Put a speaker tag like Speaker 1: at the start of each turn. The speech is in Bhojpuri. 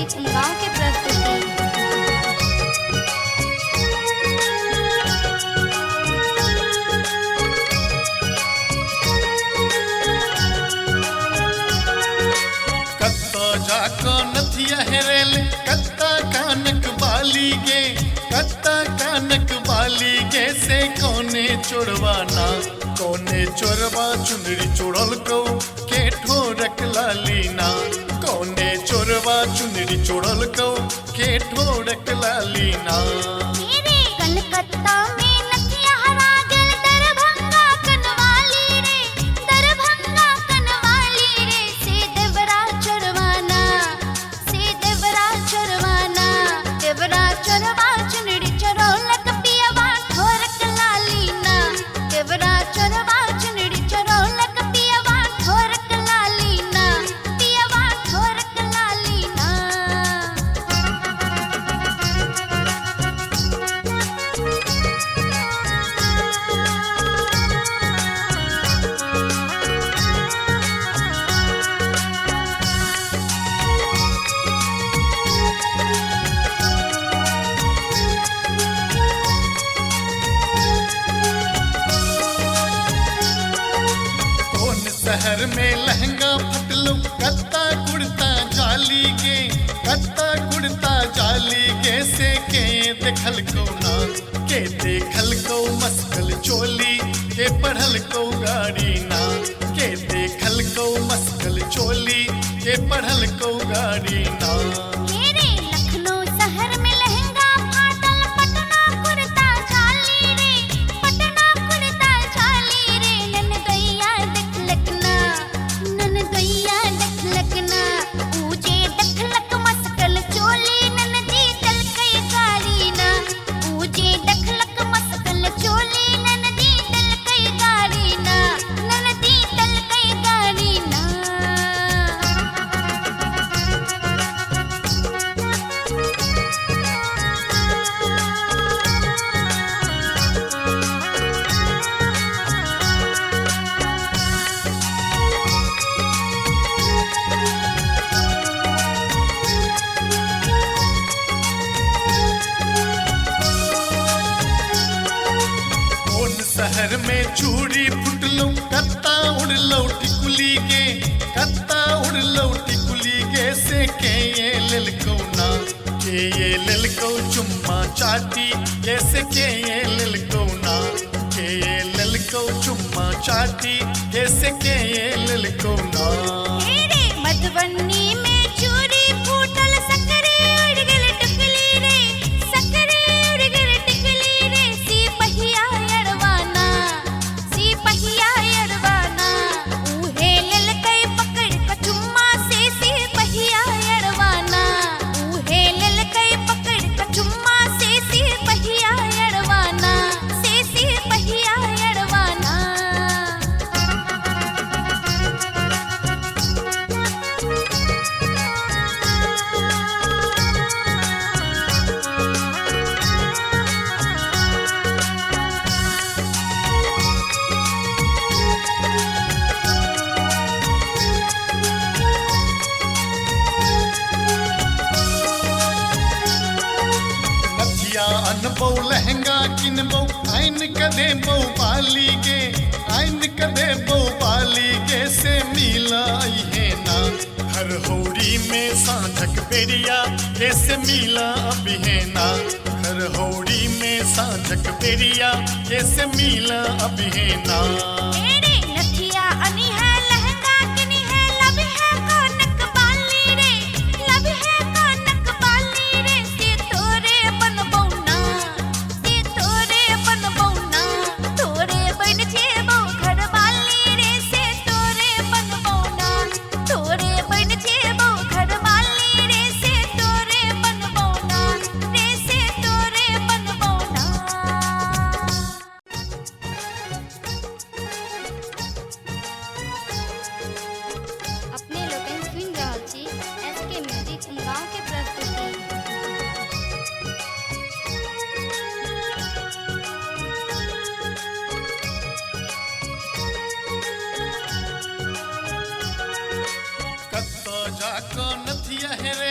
Speaker 1: म्यूजिक गांव के प्रस्तुति।
Speaker 2: कत्ता जाको नथिया हेरेले कत्ता कानक बाली गे, कत्ता कानक बाली गे से कोने चोरवाना, कोने चोरवा चुनरी चोड़ल को के ठोरक लालीना, कोने चोरवा चुनरी चोड़ल को के ठोरक लालीना।
Speaker 1: कलकत्ता में नथिया हरा गल दरभंगा कनवाली रे, दरभंगा कनवाली रे से देवरा चोरवाना, से देवरा चोरवाना, देवरा चोरवा चुनरी चोरौलक पियवा ठोरक लालीना, देवरा चोरवा चुनरी चोरौलक पियवा ठोरक लालीना, पियवा ठोरक लालीना।
Speaker 2: शहर में लहंगा फटलो कत्ता कुर्ता जाली गे, कत्ता कुर्ता जाली गे से के देखल को ना, के देखल को मस्कल चोली के पढ़ल को गाड़ी ना, के देखल को मस्कल चोली के पढ़ल को गाड़ी ना।
Speaker 1: मेरे लखनऊ शहर में लहंगा फाटल पटना कुर्ता जाली रे, पटना कुर्ता जाली रे नन गैया देखलक ना, नन गैया देखलक ना, ऊजे देखलक मस्कल चोली नन जी तलकई गाड़ी ना, ऊजे देखलक मस्कल चोली नन जी तलकई गाड़ी ना, नन जी तलकई गाड़ी ना।
Speaker 2: शहर में चूड़ी फुटलो कत्ता उड़लो टिकुली गे, कत्ता उड़लो टिकुली गे से के ये ललको ना, के ये ललको चुम्मा चाटी जैसे के ये ललको ना, के ये ललको चुम्मा चाटी जैसे के ये ललको ना।
Speaker 1: मेरे मधुबनी में चूड़ी फूटल सकरे उड़ गल टिकली रे, सकरे उड़ गल टिकली रे सिपहिया अड़वाना, सिपहिया अड़वाना, उहे ललकई पकड़ क चुम्मा से सिपहिया अड़वाना, उहे ललकई पकड़ क चुम्मा से सिपहिया अड़वाना, से सिपहिया अड़वाना।
Speaker 2: नथिया अनबो लहंगा किनबो आइन कदे बो बाली गे, आइन कदे बो बाली गे से मिलाई है ना, हर होड़ी में सांझक बेरिया जैसे मिला अभी है ना, हर होड़ी में सांझक बेरिया जैसे मिला अभी है ना।
Speaker 1: मेरे नथिया अनी है लहंगा किनी है लब है कनक बाली रे, लब है कनक बाली रे से तोरे बनबौना, से तोरे बनबौना, तोरे बन जेबो घर वाली रे से तोरे बनबौना, तोरे बन जेबो घर वाली रे से तोरे बनबौना, रे से तोरे बनबौना। अपने लोगन सुन रहल छी एसके म्यूजिक गांव के प्रस्तुति।
Speaker 2: कत्ता जाको नथिया हेरे